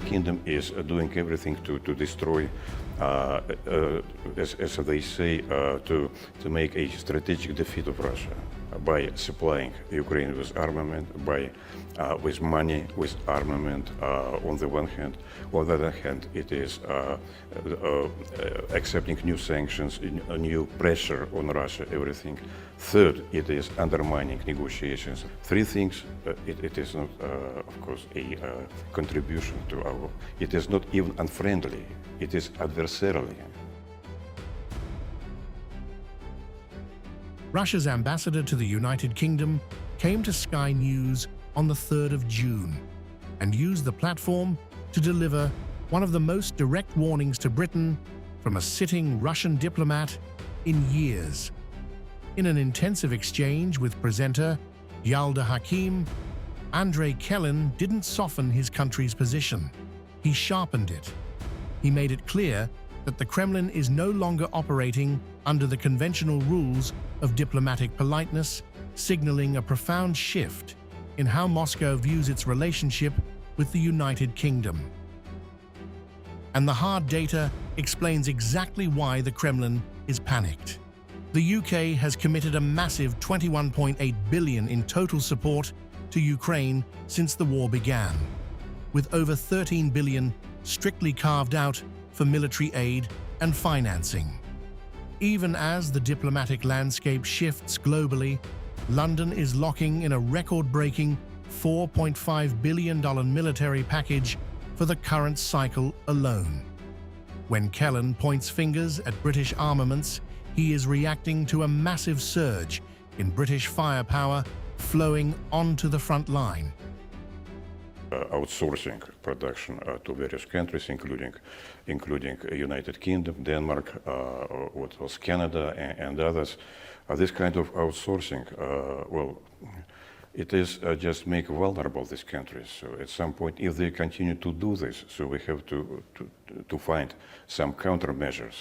Kingdom is doing everything to destroy, as they say, to make a strategic defeat of Russia by supplying Ukraine with armament, with money, with armament on the one hand. On the other hand, it is accepting new sanctions, new pressure on Russia, everything. Third, it is undermining negotiations. Three things, it is not, of course, a contribution to our, it is not even unfriendly, it is adversarial. Russia's ambassador to the United Kingdom came to Sky News on the 3rd of June and used the platform to deliver one of the most direct warnings to Britain from a sitting Russian diplomat in years. In an intensive exchange with presenter Yalda Hakim, Andrei Kelin didn't soften his country's position. He sharpened it. He made it clear that the Kremlin is no longer operating under the conventional rules of diplomatic politeness, signaling a profound shift in how Moscow views its relationship with the United Kingdom. And the hard data explains exactly why the Kremlin is panicked. The UK has committed a massive $21.8 billion in total support to Ukraine since the war began, with over $13 billion strictly carved out for military aid and financing. Even as the diplomatic landscape shifts globally, London is locking in a record-breaking $4.5 billion military package for the current cycle alone. When Kelin points fingers at British armaments, he is reacting to a massive surge in British firepower flowing onto the front line. Outsourcing production to various countries, including United Kingdom, Denmark, what was Canada, and others. This kind of outsourcing, well, it is just make vulnerable these countries. So at some point, if they continue to do this, so we have to find some countermeasures.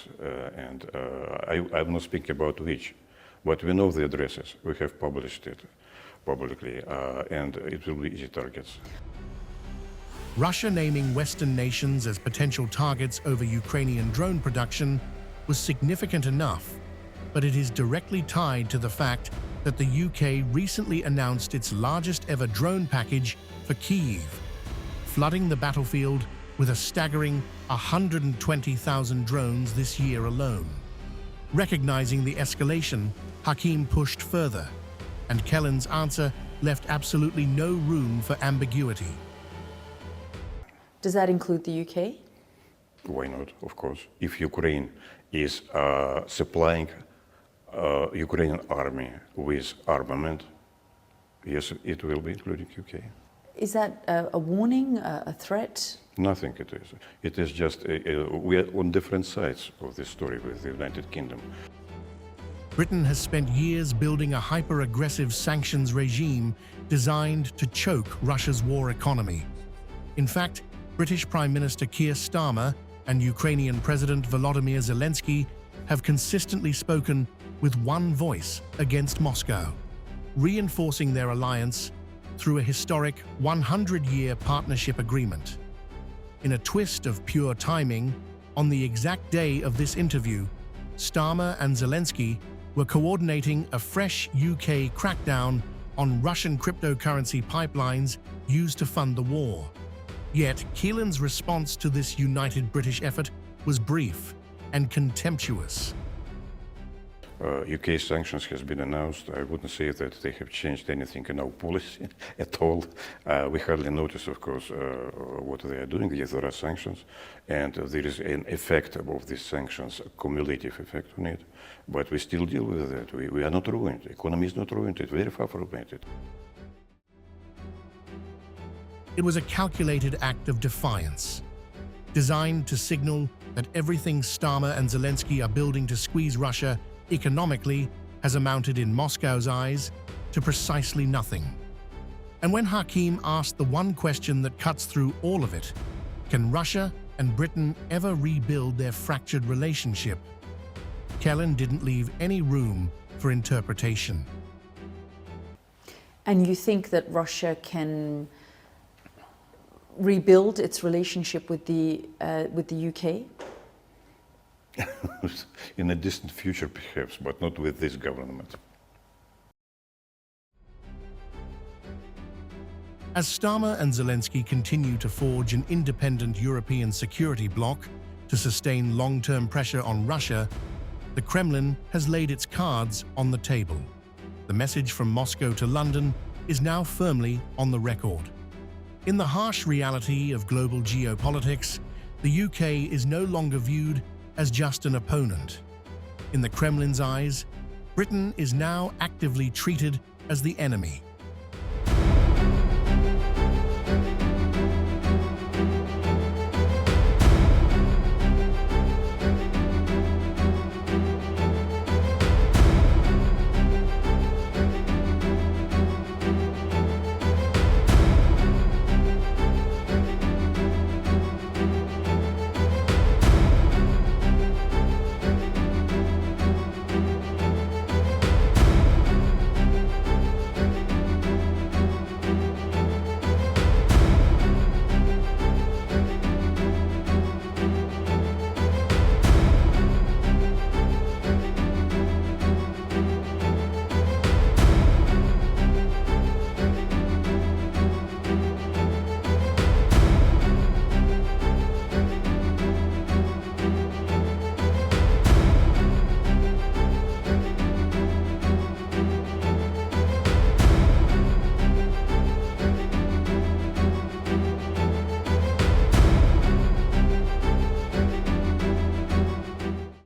I'm not speaking about which, but we know the addresses. We have published it publicly, and it will be easy targets. Russia naming Western nations as potential targets over Ukrainian drone production was significant enough, but it is directly tied to the fact that the UK recently announced its largest ever drone package for Kyiv, flooding the battlefield with a staggering 120,000 drones this year alone. Recognizing the escalation, Hakim pushed further, and Kelin's answer left absolutely no room for ambiguity. Does that include the UK? Why not, of course. If Ukraine is supplying Ukrainian army with armament, yes, it will be including UK. Is that a warning, a threat? Nothing it is. It is just, we are on different sides of this story with the United Kingdom. Britain has spent years building a hyper-aggressive sanctions regime designed to choke Russia's war economy. In fact, British Prime Minister Keir Starmer and Ukrainian President Volodymyr Zelensky have consistently spoken with one voice against Moscow, reinforcing their alliance through a historic 100-year partnership agreement. In a twist of pure timing, on the exact day of this interview, Starmer and Zelensky were coordinating a fresh UK crackdown on Russian cryptocurrency pipelines used to fund the war. Yet, Kelin's response to this united British effort was brief and contemptuous. UK sanctions has been announced. I wouldn't say that they have changed anything in our policy at all. We hardly notice, of course, what they are doing. Yes, there are sanctions, and there is an effect of these sanctions, a cumulative effect on it. But we still deal with that. We are not ruined. The economy is not ruined. It's very far from it. It was a calculated act of defiance, designed to signal that everything Starmer and Zelensky are building to squeeze Russia economically has amounted in Moscow's eyes to precisely nothing. And when Hakim asked the one question that cuts through all of it, can Russia and Britain ever rebuild their fractured relationship? Kelin didn't leave any room for interpretation. And you think that Russia can rebuild its relationship with the UK? In a distant future, perhaps, but not with this government. As Starmer and Zelensky continue to forge an independent European security bloc to sustain long-term pressure on Russia, the Kremlin has laid its cards on the table. The message from Moscow to London is now firmly on the record. In the harsh reality of global geopolitics, the UK is no longer viewed as just an opponent. In the Kremlin's eyes, Britain is now actively treated as the enemy,